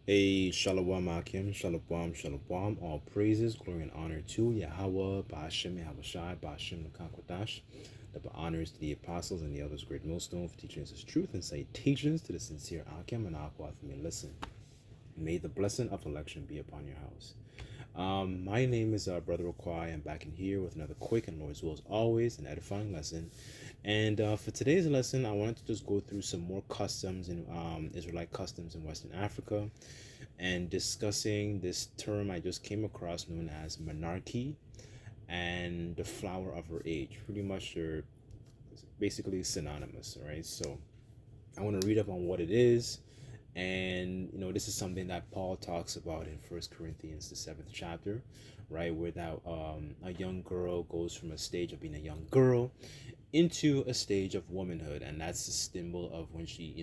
A Shalom Akim, Shalom, Shalom, all praises, glory, and honor to Yahweh, Ba'ashem, Yahushai, Ba'ashem, Nakakwadash. The honors to the apostles and the others, great millstone, for teaching us his truth and citations to the sincere Akim and Aquath may listen. May the blessing of election be upon your house. My name is Brother Okwai. I'm back in here with another quick and Lord's will as always, an edifying lesson. And for today's lesson, I wanted to just go through some more customs in Israelite customs in Western Africa, and discussing this term I just came across known as Menarche and the flower of her age. Pretty much they're basically synonymous, right? So I want to read up on what it is. And this is something that Paul talks about in First Corinthians, the 7th chapter, right, where that a young girl goes from a stage of being a young girl into a stage of womanhood, and that's the symbol of when she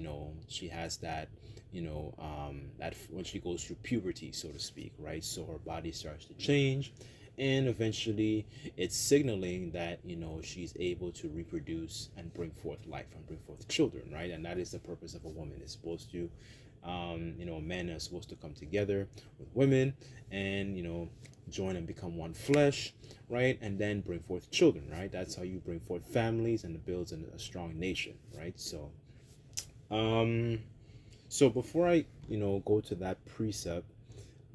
has that that when she goes through puberty, so to speak, right? So her body starts to change, and eventually it's signaling that she's able to reproduce and bring forth life and bring forth children, right? And that is the purpose of a woman. It's supposed to men are supposed to come together with women and join and become one flesh, right? And then bring forth children, right? That's how you bring forth families and it builds a strong nation, right? Um so before I go to that precept,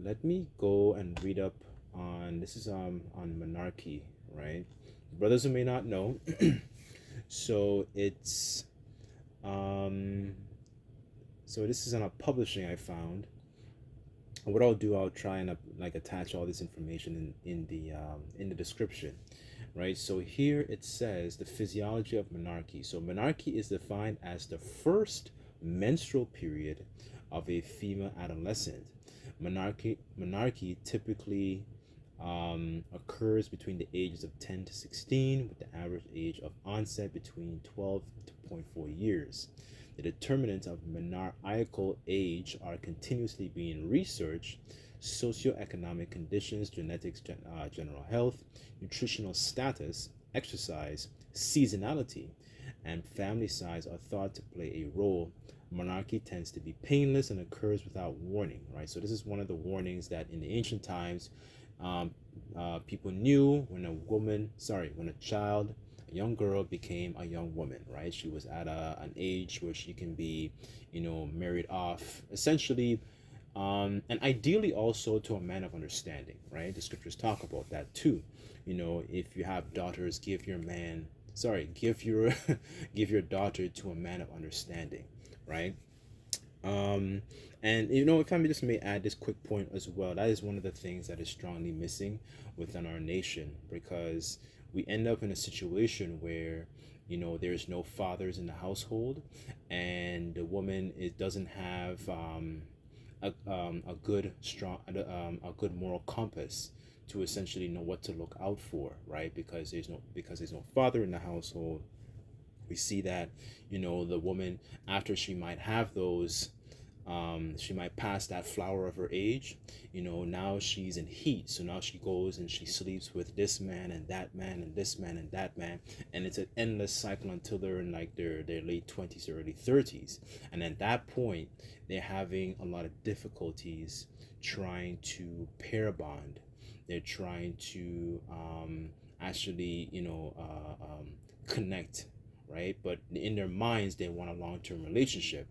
let me go and read up on this is on Menarche, right? Brothers who may not know, so it's um so this is on a publishing I found. What I'll do, I'll try and like attach all this information in the description, right? So here it says the physiology of menarche. So menarche is defined as the first menstrual period of a female adolescent. Menarche typically occurs between the ages of 10 to 16, with the average age of onset between 12 to 0.4 years. The determinants of menarchal age are continuously being researched. Socioeconomic conditions, genetics, general health, nutritional status, exercise, seasonality, and family size are thought to play a role. Menarche tends to be painless and occurs without warning, right? So this is one of the warnings that in the ancient times, people knew when a child, a young girl became a young woman, right? She was at an age where she can be, married off, essentially, and ideally also to a man of understanding, right? The scriptures talk about that too. If you have daughters, give your give your daughter to a man of understanding, right? Um, and if I just may add this quick point as well, that is one of the things that is strongly missing within our nation, because we end up in a situation where there's no fathers in the household, and the woman doesn't have a good strong a good moral compass to essentially know what to look out for, right? Because there's no father in the household. We see that the woman, after she might have those, she might pass that flower of her age, now she's in heat, so now she goes and she sleeps with this man and that man and this man and that man, and it's an endless cycle until they're in like their late 20s or early 30s. And at that point they're having a lot of difficulties trying to pair bond. They're trying to actually connect, right? But in their minds they want a long-term relationship,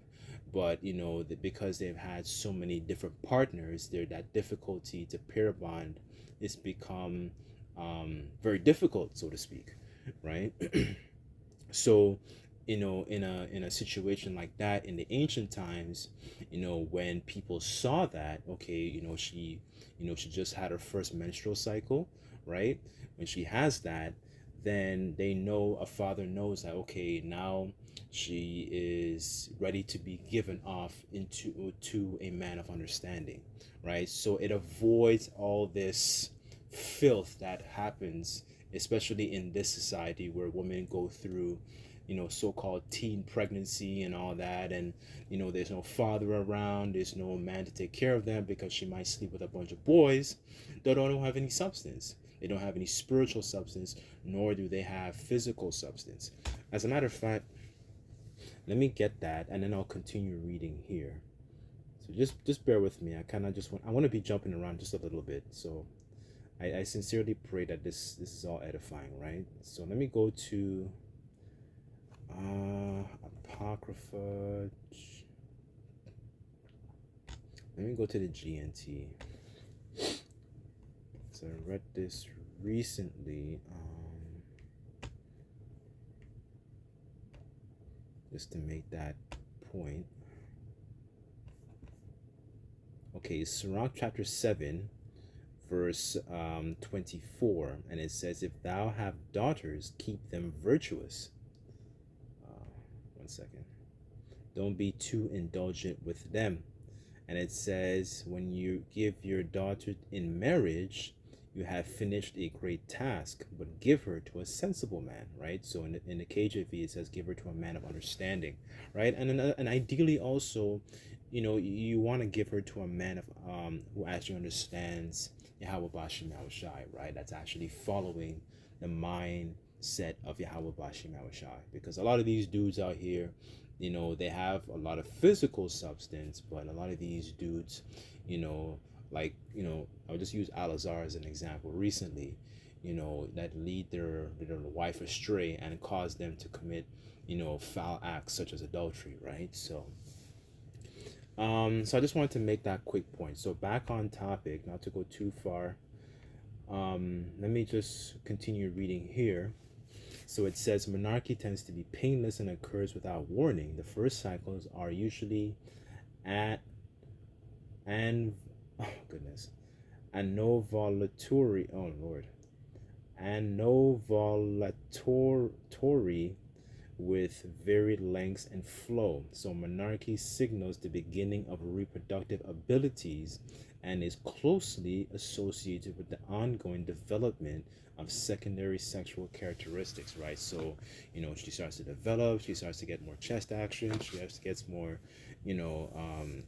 but because they've had so many different partners, that difficulty to pair bond is become very difficult, so to speak, right? So in a situation like that in the ancient times, when people saw that, okay, she just had her first menstrual cycle, right? When she has that, then they know, a father knows that, okay, now she is ready to be given off to a man of understanding, right? So it avoids all this filth that happens, especially in this society where women go through so-called teen pregnancy and all that, and there's no father around, there's no man to take care of them because she might sleep with a bunch of boys that don't have any substance. They don't have any spiritual substance, nor do they have physical substance. As a matter of fact, let me get that and then I'll continue reading here. So just bear with me. I want to be jumping around just a little bit. So I sincerely pray that this is all edifying, right? So let me go to Apocrypha. Let me go to the GNT. So I read this recently. Just to make that point. Okay, Sirach chapter 7, verse 24, and it says, "If thou have daughters, keep them virtuous." One second. Don't be too indulgent with them. And it says, when you give your daughter in marriage, you have finished a great task, but give her to a sensible man, right? So in the KJV, it says, give her to a man of understanding, right? And ideally also, you want to give her to a man of who actually understands Yahweh Bashim Yahushai, right? That's actually following the mindset of Yahweh Bashim Yahushai. Because a lot of these dudes out here, they have a lot of physical substance, but a lot of these dudes, I'll just use Alazar as an example recently, that lead their wife astray and cause them to commit, foul acts such as adultery, right? So I just wanted to make that quick point. So back on topic, not to go too far. Let me just continue reading here. So it says, Menarche tends to be painless and occurs without warning. The first cycles are usually anovulatory. Oh Lord, anovulatory with varied lengths and flow. So Menarche signals the beginning of reproductive abilities and is closely associated with the ongoing development of secondary sexual characteristics, right? So, she starts to develop, she starts to get more chest action, she gets more, some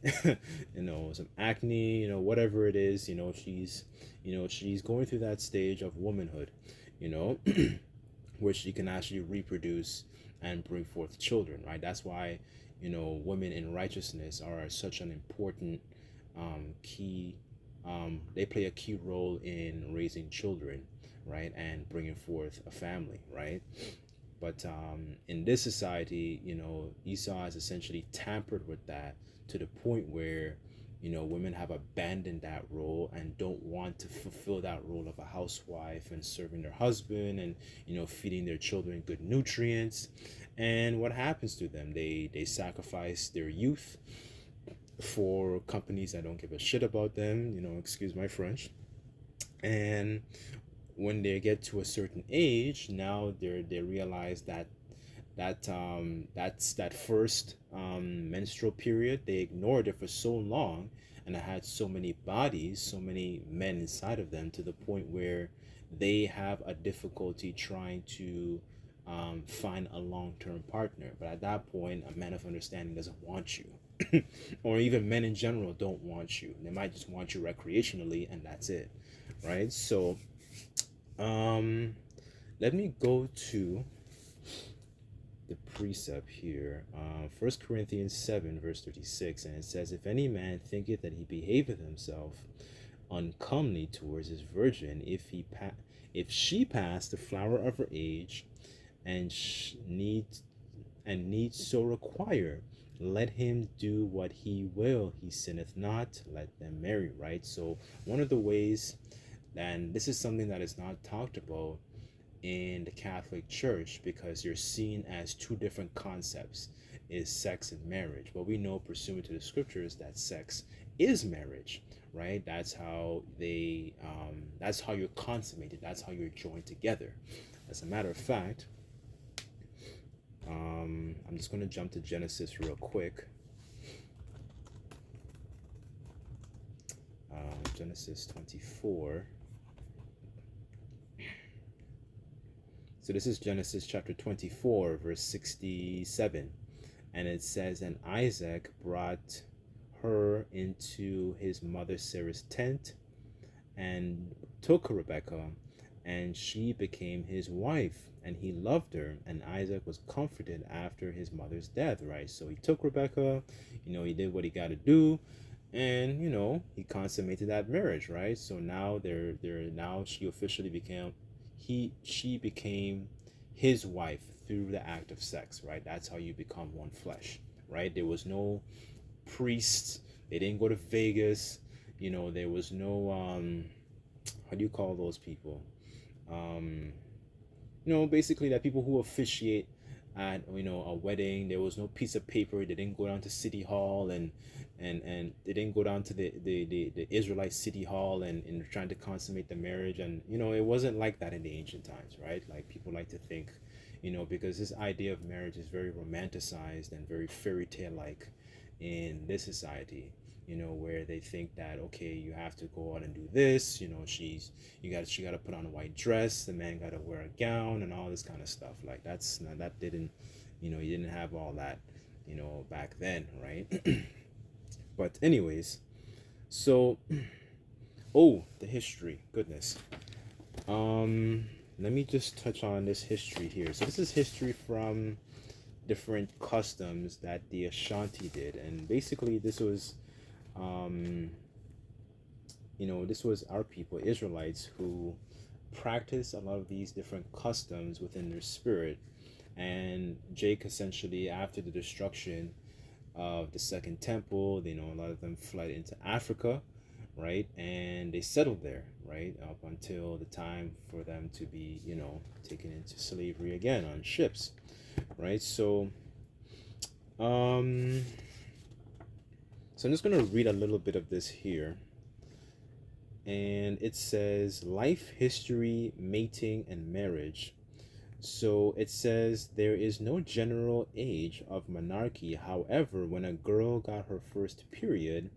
acne, whatever it is, she's going through that stage of womanhood, where she can actually reproduce and bring forth children, right? That's why, women in righteousness are such an important key. They play a key role in raising children, right, and bringing forth a family, right? But in this society, Esau has essentially tampered with that to the point where, women have abandoned that role and don't want to fulfill that role of a housewife and serving their husband and, feeding their children good nutrients. And what happens to them? They sacrifice their youth for companies that don't give a shit about them, excuse my French. And when they get to a certain age, now they realize that's that first menstrual period. They ignored it for so long, and I had so many bodies, so many men inside of them, to the point where they have a difficulty trying to find a long-term partner. But at that point, a man of understanding doesn't want you. Or even men in general don't want you. They might just want you recreationally, and that's it, right? So let me go to the precept here, 1 Corinthians 7 verse 36, and it says, "If any man thinketh that he behaveth himself uncomely towards his virgin, if she pass the flower of her age, and needs so require, let him do what he will. He sinneth not, let them marry," right? So one of the ways, and this is something that is not talked about in the Catholic Church, because you're seen as two different concepts, is sex and marriage. But we know, pursuant to the scriptures, that sex is marriage, right? That's how that's how you're consummated. That's how you're joined together. As a matter of fact, I'm just going to jump to Genesis real quick. Genesis 24. So this is Genesis chapter 24, verse 67. And it says, "And Isaac brought her into his mother Sarah's tent, and took Rebekah, and she became his wife, and he loved her. And Isaac was comforted after his mother's death, right? So he took Rebecca, he did what he got to do, and he consummated that marriage, right? So now now she officially became she became his wife through the act of sex, right? That's how you become one flesh, right? There was no priests. They didn't go to Vegas. There was no how do you call those people? Um, basically that people who officiate at a wedding. There was no piece of paper. They didn't go down to city hall and they didn't go down to the Israelite city hall and trying to consummate the marriage. And it wasn't like that in the ancient times, right? Like people like to think, because this idea of marriage is very romanticized and very fairy tale like in this society, where they think that, okay, you have to go out and do this, she got to put on a white dress, the man got to wear a gown and all this kind of stuff. Like that didn't, you didn't have all that, back then, right? But anyways, so oh, the history, goodness. Let me just touch on this history here. So this is history from different customs that the Ashanti did, and basically this was um this was our people, Israelites, who practiced a lot of these different customs within their spirit. And Jake, essentially, after the destruction of the second temple, a lot of them fled into Africa, right? And they settled there, right? Up until the time for them to be, taken into slavery again on ships, right? Um, so I'm just going to read a little bit of this here. And it says life, history, mating, and marriage. So it says there is no general age of monarchy. However, when a girl got her first period,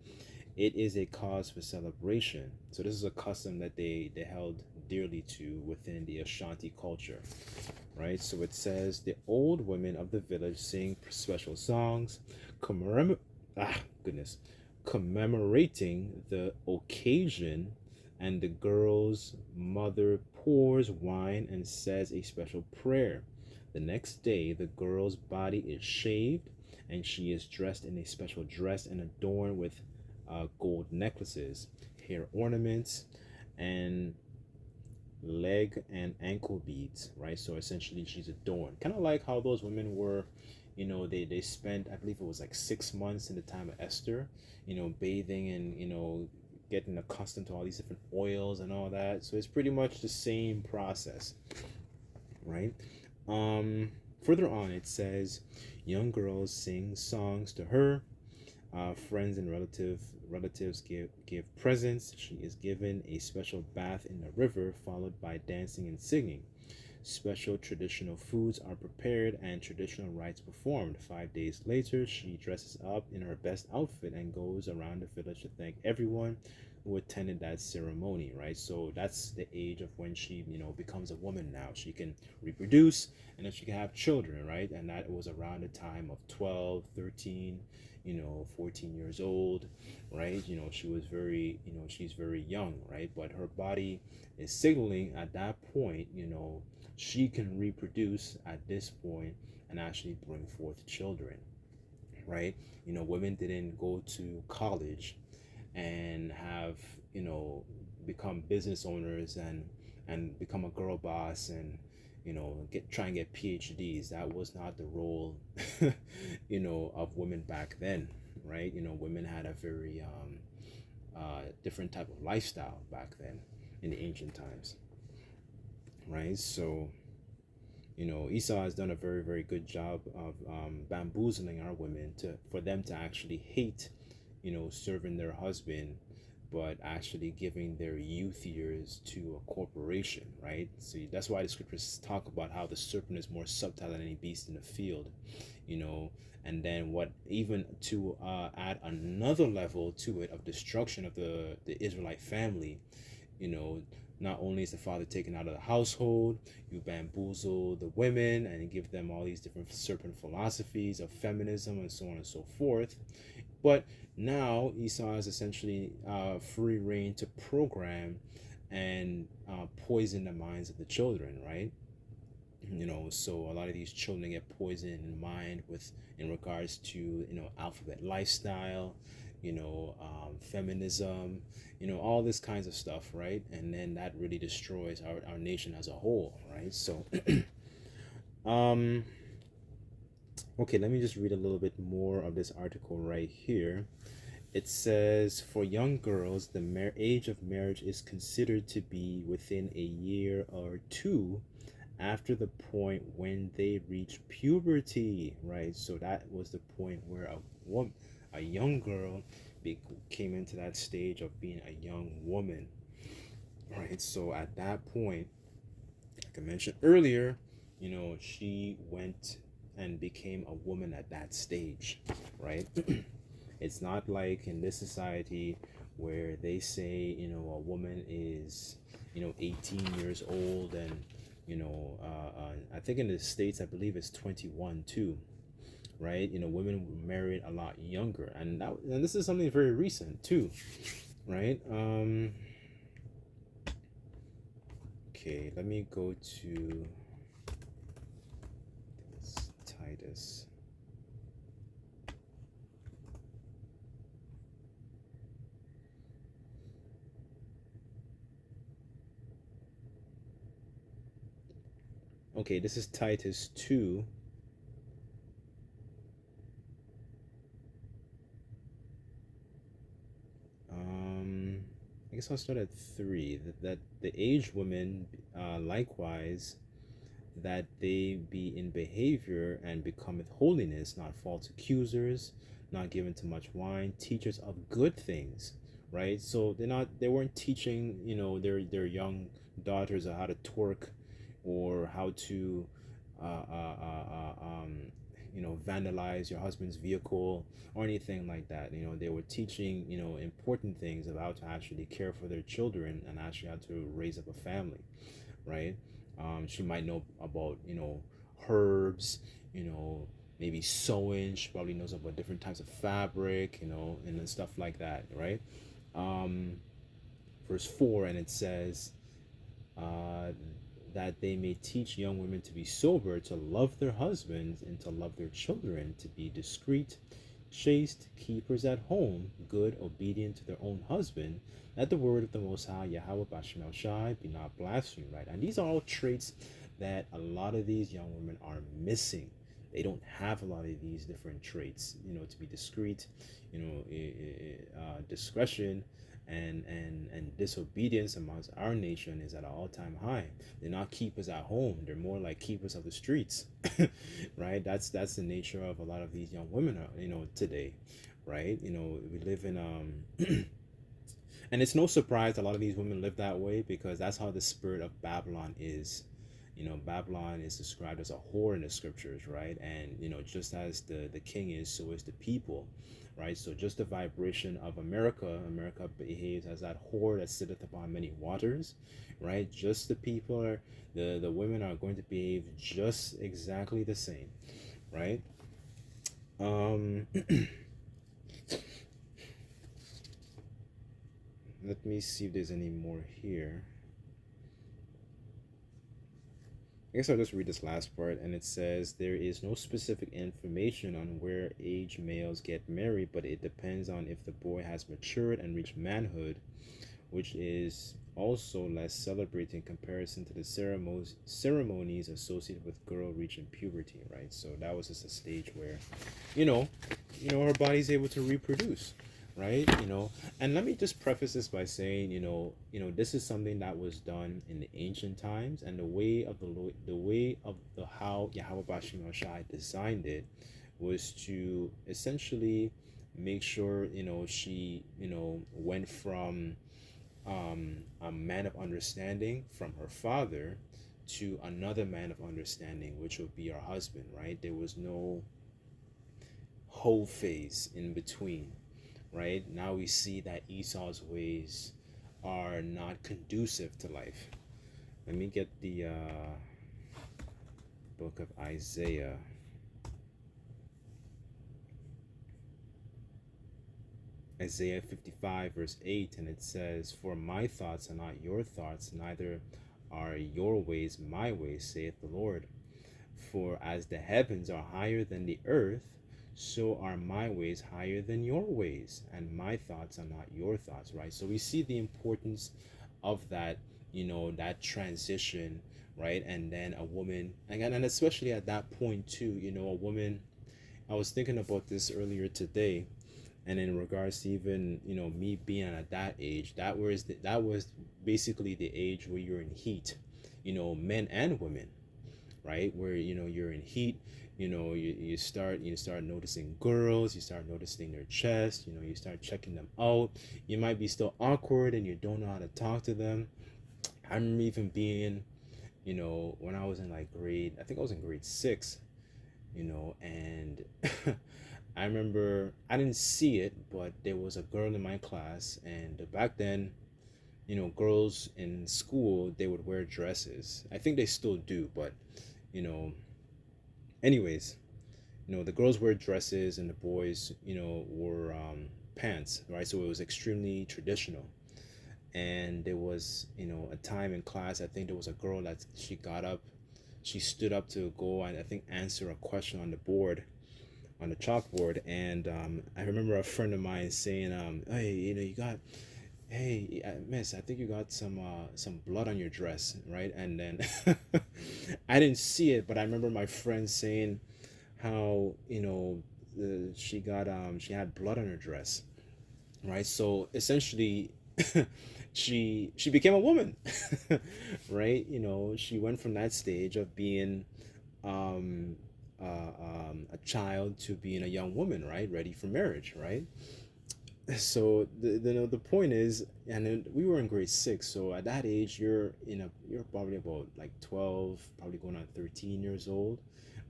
it is a cause for celebration. So this is a custom that they held dearly to within the Ashanti culture, right? So it says the old women of the village sing special songs, commemor- ah goodness, commemorating the occasion, and the girl's mother pours wine and says a special prayer. The next day, the girl's body is shaved, and she is dressed in a special dress and adorned with gold necklaces, hair ornaments, and leg and ankle beads, right? So essentially she's adorned, kind of like how those women were, they spent, I believe it was like 6 months in the time of Esther, bathing and getting accustomed to all these different oils and all that. So it's pretty much the same process, right? Further on it says young girls sing songs to her. Friends and relatives give presents. She is given a special bath in the river, followed by dancing and singing. Special traditional foods are prepared and traditional rites performed. 5 days later, she dresses up in her best outfit and goes around the village to thank everyone who attended that ceremony, right? So that's the age of when she, becomes a woman now. She can reproduce and then she can have children, right? And that was around the time of 12, 13, 14 years old, right? She was very, she's very young, right? But her body is signaling at that point, she can reproduce at this point and actually bring forth children, right? Women didn't go to college and have, become business owners and become a girl boss and get try and get PhDs. That was not the role of women back then, right? Women had a very different type of lifestyle back then in the ancient times, right? So Esau has done a very, very good job of bamboozling our women for them to actually hate, serving their husband, but actually giving their youth years to a corporation, right? See, that's why the scriptures talk about how the serpent is more subtle than any beast in the field, you know, and then what even to add another level to it of destruction of the Israelite family, you know, not only is the father taken out of the household, you bamboozle the women and give them all these different serpent philosophies of feminism and so on and so forth. But now Esau is essentially free reign to program and poison the minds of the children, right? So a lot of these children get poisoned in mind with in regards to alphabet lifestyle, feminism, all this kinds of stuff, right? And then that really destroys our nation as a whole, right? So um okay, let me just read a little bit more of this article right here. It says, for young girls, the age of marriage is considered to be within a year or two after the point when they reach puberty, right? So that was the point where a young girl came into that stage of being a young woman, right? So at that point, like I mentioned earlier, she went and became a woman at that stage, right? It's not like in this society where they say, a woman is, 18 years old and, I think in the States, I believe it's 21 too, right? Women were married a lot younger. And this is something very recent too, right? Okay, let me go to Titus. Okay, this is Titus 2. I guess I'll start at 3. That the aged women likewise, that they be in behavior and becometh holiness, not false accusers, not given to much wine, teachers of good things, right? So they weren't teaching, their young daughters how to twerk or how to uh, uh, uh, uh, um, vandalize your husband's vehicle or anything like that. They were teaching, important things of how to actually care for their children and actually how to raise up a family, right? She might know about, herbs, maybe sewing. She probably knows about different types of fabric, and then stuff like that, right? Um, Verse 4, and it says, uh, that they may teach young women to be sober, to love their husbands, and to love their children, to be discreet, chaste, keepers at home, good, obedient to their own husband, that the word of the Most High, Yahweh Bashim Shai, be not blasphemed, right? And these are all traits that a lot of these young women are missing. They don't have a lot of these different traits, to be discreet, discretion, and disobedience amongst our nation is at an all-time high. They're not keepers at home, they're more like keepers of the streets. Right? That's the nature of a lot of these young women, today, right? We live in and it's no surprise a lot of these women live that way, because that's how the spirit of Babylon is. Babylon is described as a whore in the scriptures, right? And just as the king is, so is the people, right? So just the vibration of America behaves as that whore that sitteth upon many waters, right? Just the people are the women are going to behave just exactly the same, right? Let me see if there's any more here. I guess I'll just read this last part, and it says, there is no specific information on where age males get married, but it depends on if the boy has matured and reached manhood, which is also less celebrated in comparison to the ceremonies associated with girl reaching puberty, right? So that was just a stage where, her body's able to reproduce, right? And let me just preface this by saying, this is something that was done in the ancient times, and the way of the how Yahweh Bashim Shai designed it was to essentially make sure, she, went from a man of understanding from her father to another man of understanding, which would be her husband, right? There was no whole phase in between, right? Now we see that Esau's ways are not conducive to life. Let me get the book of Isaiah. Isaiah 55 verse 8, and it says, "For my thoughts are not your thoughts, neither are your ways my ways, saith the Lord. For as the heavens are higher than the earth, so are my ways higher than your ways, and my thoughts are not your thoughts," right? So we see the importance of that, that transition, right? And then a woman, again, and especially at that point too, a woman, I was thinking about this earlier today, and in regards to even, me being at that age, that was basically the age where you're in heat, men and women, right? Where you're in heat, you start noticing girls, you start noticing their chest, you start checking them out. You might be still awkward and you don't know how to talk to them. I remember even being, when I was in like grade, I think I was in grade 6, and I remember I didn't see it, but there was a girl in my class, and back then, girls in school, they would wear dresses. I think they still do, but you know anyways, the girls wear dresses and the boys, wore pants, right? So it was extremely traditional. And there was, a time in class, I think there was a girl that she stood up to go and I think answer a question on the board, on the chalkboard. And I remember a friend of mine saying, "Hey, you got, hey, miss, I think you got some blood on your dress," right? And then I didn't see it, but I remember my friend saying how, she had blood on her dress, right? So essentially, she became a woman, right? She went from that stage of being um a child to being a young woman, right, ready for marriage, right? So the point is, and then we were in grade 6, so at that age you're probably about like 12, probably going on 13 years old,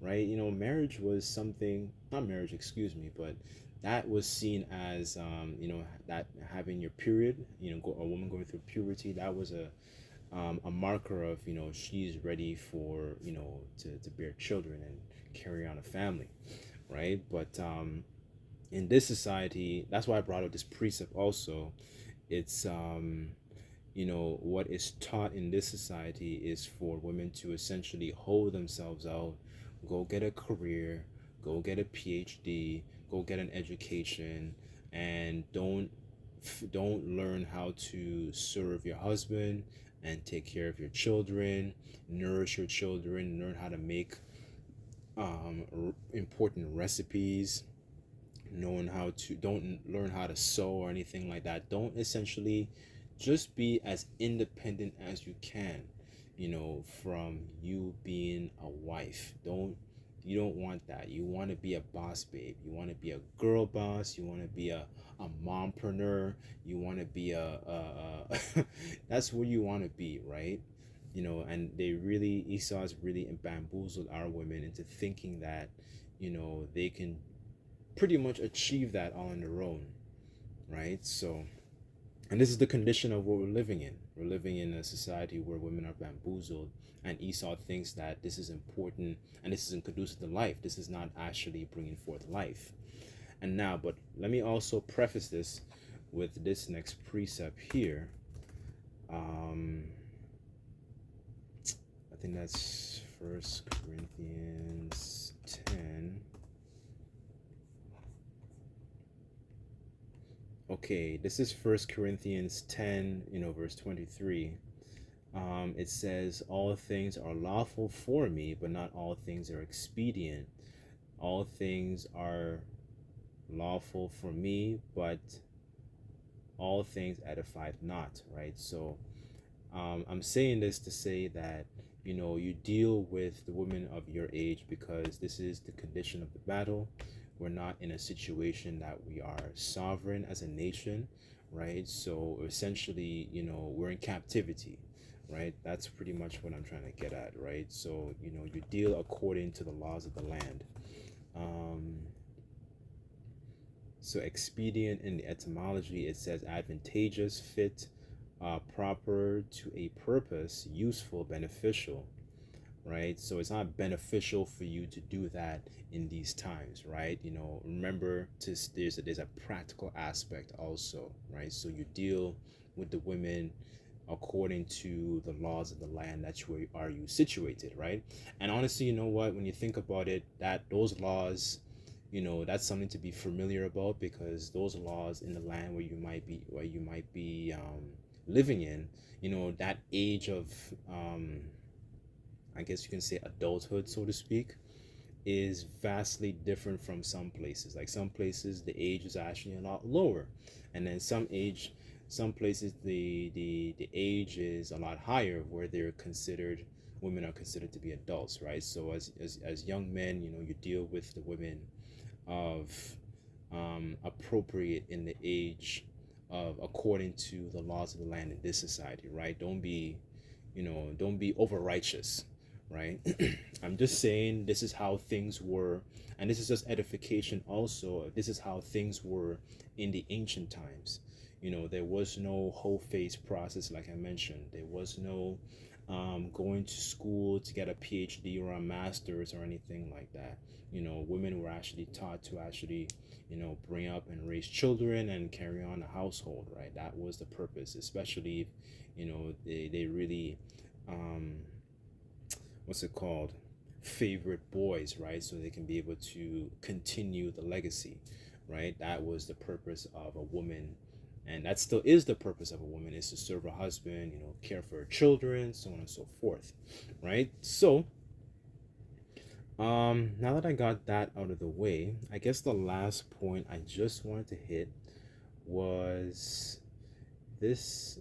right? Marriage was something, not marriage, excuse me, but that was seen as, that having your period, a woman going through puberty, that was a marker of, she's ready for, to bear children and carry on a family, right? But in this society, that's why I brought up this precept also. It's what is taught in this society is for women to essentially hold themselves out, go get a career, go get a PhD, go get an education, and don't learn how to serve your husband and take care of your children, nourish your children, learn how to make important recipes, knowing how to don't learn how to sew or anything like that. Don't essentially, just be as independent as you can, from you being a wife. You don't want that. You want to be a boss babe, you want to be a girl boss, you want to be a mompreneur, you want to be a that's what you want to be, right? And Esau's really bamboozled our women into thinking that, they can pretty much achieve that all on their own, right? So, and this is the condition of what we're living in. We're living in a society where women are bamboozled, and Esau thinks that this is important and this isn't conducive to life. This is not actually bringing forth life. And now, but let me also preface this with this next precept here. I think that's First Corinthians 10. Okay, this is First Corinthians 10, verse 23. It says, "All things are lawful for me, but not all things are expedient. All things are lawful for me, but all things edified not," right? So I'm saying this to say that, you deal with the women of your age because this is the condition of the battle. We're not in a situation that we are sovereign as a nation, right? So essentially, we're in captivity, right? That's pretty much what I'm trying to get at, right? So, you deal according to the laws of the land. So expedient in the etymology, it says advantageous, fit, proper to a purpose, useful, beneficial. right? So it's not beneficial for you to do that in these times, right? Remember there's a practical aspect also, right? So you deal with the women according to the laws of the land that you situated, right? And honestly, you know what? When you think about it, that those laws, that's something to be familiar about, because those laws in the land where you might be living in, that age of I guess you can say adulthood, so to speak, is vastly different from some places. Like some places, the age is actually a lot lower, and then some places the age is a lot higher, where women are considered to be adults, right? So as young men, you deal with the women of appropriate in the age of according to the laws of the land in this society, right? Don't be over righteous, right? I'm just saying this is how things were, and this is just edification also. This is how things were in the ancient times. There was no whole face process, like I mentioned. There was no going to school to get a PhD or a master's or anything like that. Women were actually taught to actually, bring up and raise children and carry on a household, right? That was the purpose, especially if, they really, um, what's it called? Favorite boys, right? So they can be able to continue the legacy, right? That was the purpose of a woman, and that still is the purpose of a woman, is to serve her husband, care for her children, so on and so forth, right? So now that I got that out of the way, I guess the last point I just wanted to hit was this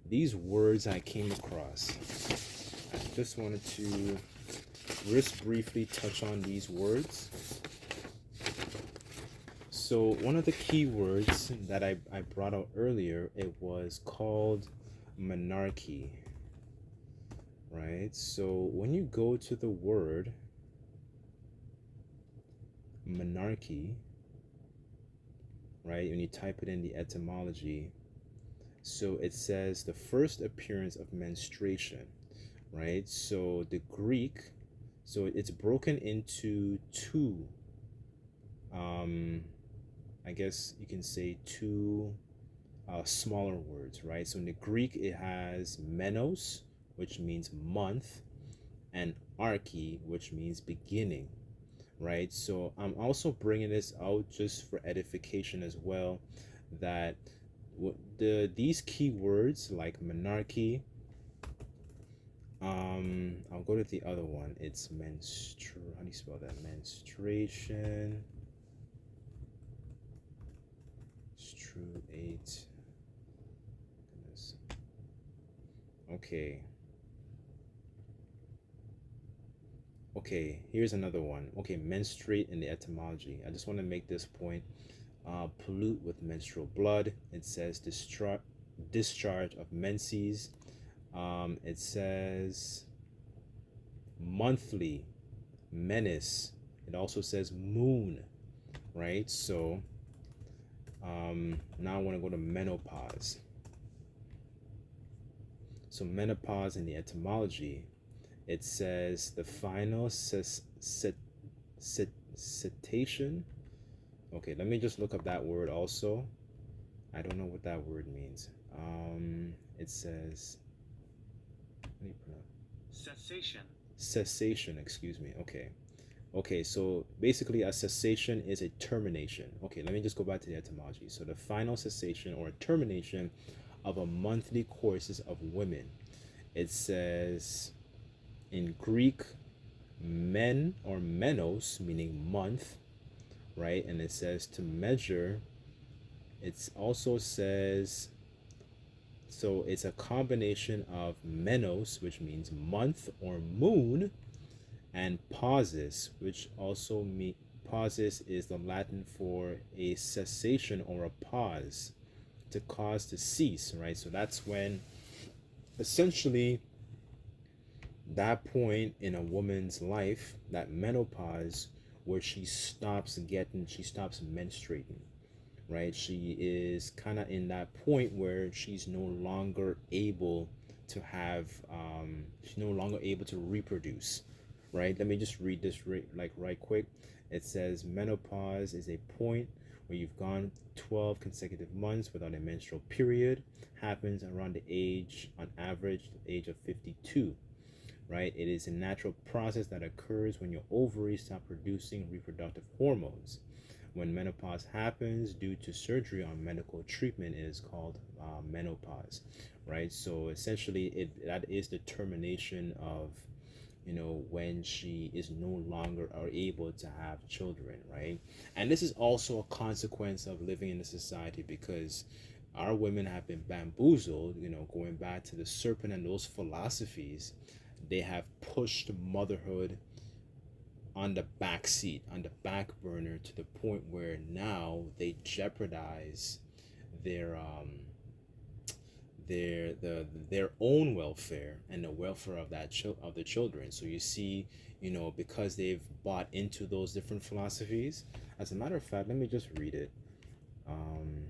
these words I came across. I just wanted to just briefly touch on these words. So one of the key words that I brought out earlier, it was called Menarche, right? So when you go to the word Menarche, right, when you type it in the etymology, so it says the first appearance of menstruation, right? So the Greek, so it's broken into two, I guess you can say two smaller words, right? So in the Greek, it has menos, which means month, and arche, which means beginning, right? So I'm also bringing this out just for edification as well, that these keywords like menarche, I'll go to the other one. It's how do you spell that? Menstruation, menstruate. Goodness. Okay, here's another one. Okay, menstruate in the etymology. I just want to make this point. Pollute with menstrual blood. It says discharge of menses. It says monthly, menace. It also says moon, right? So now I want to go to menopause. So menopause in the etymology, it says the final cetacean. Okay, let me just look up that word also. I don't know what that word means. It says, how do you pronounce? Cessation, excuse me. Okay, so basically a cessation is a termination. Okay, let me just go back to the etymology. So the final cessation or termination of a monthly courses of women. It says in Greek, men or menos, meaning month, right? And it says to measure. It also says, so it's a combination of menos, which means month or moon, and pauses, which also mean pauses is the Latin for a cessation or a pause, to cause to cease, right? So that's when essentially that point in a woman's life, that menopause, where she stops menstruating, right? She is kind of in that point where she's no longer able to have she's no longer able to reproduce, right? Let me just read this right quick. It says menopause is a point where you've gone 12 consecutive months without a menstrual period. Happens around the age, on average, the age of 52, right? It is a natural process that occurs when your ovaries stop producing reproductive hormones. When menopause happens due to surgery or medical treatment, it is called menopause, right? So essentially, that is the termination of, when she is no longer are able to have children, right? And this is also a consequence of living in a society, because our women have been bamboozled, going back to the serpent and those philosophies. They have pushed motherhood on the back seat, on the back burner, to the point where now they jeopardize their their own welfare and the welfare of of the children. So you see, because they've bought into those different philosophies. As a matter of fact, let me just read it. Um,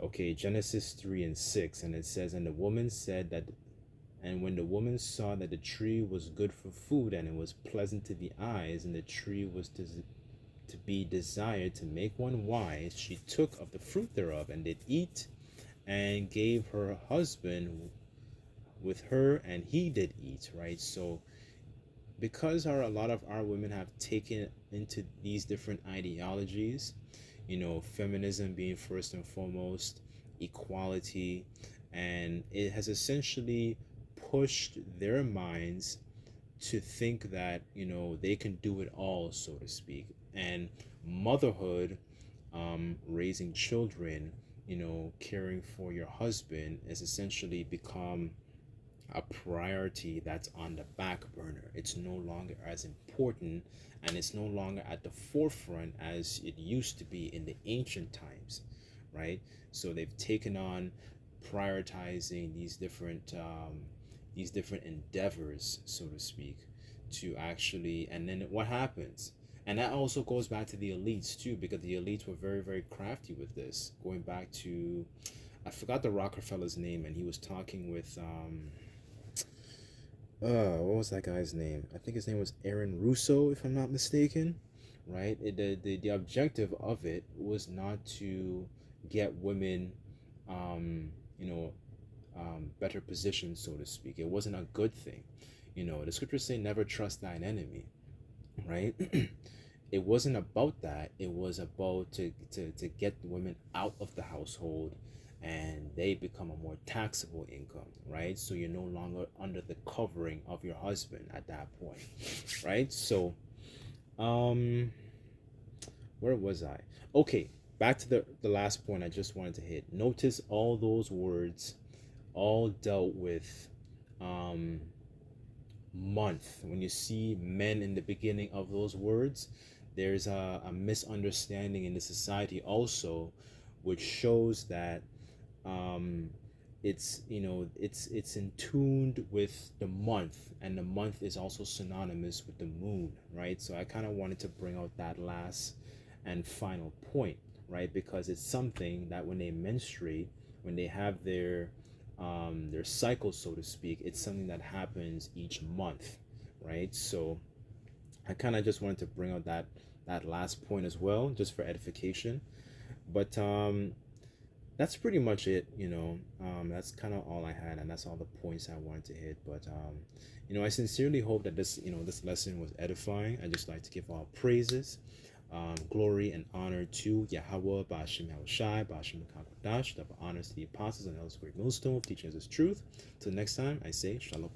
okay, Genesis 3 and 6, and it says, and the woman said that, and when the woman saw that the tree was good for food, and it was pleasant to the eyes, and the tree was to be desired to make one wise, she took of the fruit thereof and did eat, and gave her husband with her, and he did eat, right? So because a lot of our women have taken into these different ideologies, feminism being first and foremost, equality, and it has essentially pushed their minds to think that they can do it all, so to speak. And motherhood, raising children, caring for your husband, has essentially become a priority that's on the back burner. It's no longer as important, and it's no longer at the forefront as it used to be in the ancient times, right? So they've taken on prioritizing these different endeavors, so to speak, to actually. And then what happens? And that also goes back to the elites too, because the elites were very, very crafty with this. Going back to, I forgot the Rockefeller's name, and he was talking with what was that guy's name? I think his name was Aaron Russo, if I'm not mistaken. Right? The objective of it was not to get women, you know, better positions, so to speak. It wasn't a good thing. The scriptures say, "Never trust thine enemy." Right? It wasn't about that. It was about to get women out of the household, and they become a more taxable income, right? So you're no longer under the covering of your husband at that point, right? So where was I? Okay, back to the last point I just wanted to hit. Notice all those words all dealt with um month. When you see men in the beginning of those words, there's a misunderstanding in the society also, which shows that um it's in tuned with the month, and the month is also synonymous with the moon, right? So I kind of wanted to bring out that last and final point, right? Because it's something that when they menstruate, when they have their cycle, so to speak, it's something that happens each month, right? So I kind of just wanted to bring out that last point as well, just for edification. But that's pretty much it. That's kind of all I had, and that's all the points I wanted to hit. But I sincerely hope that this lesson was edifying. I just like to give all praises, glory and honor to Yahweh, Bashim Yahushai, Bashim Kakodash, double honors to the apostles and elders of Great Millstone, teaching us this truth. Till next time, I say Shalom.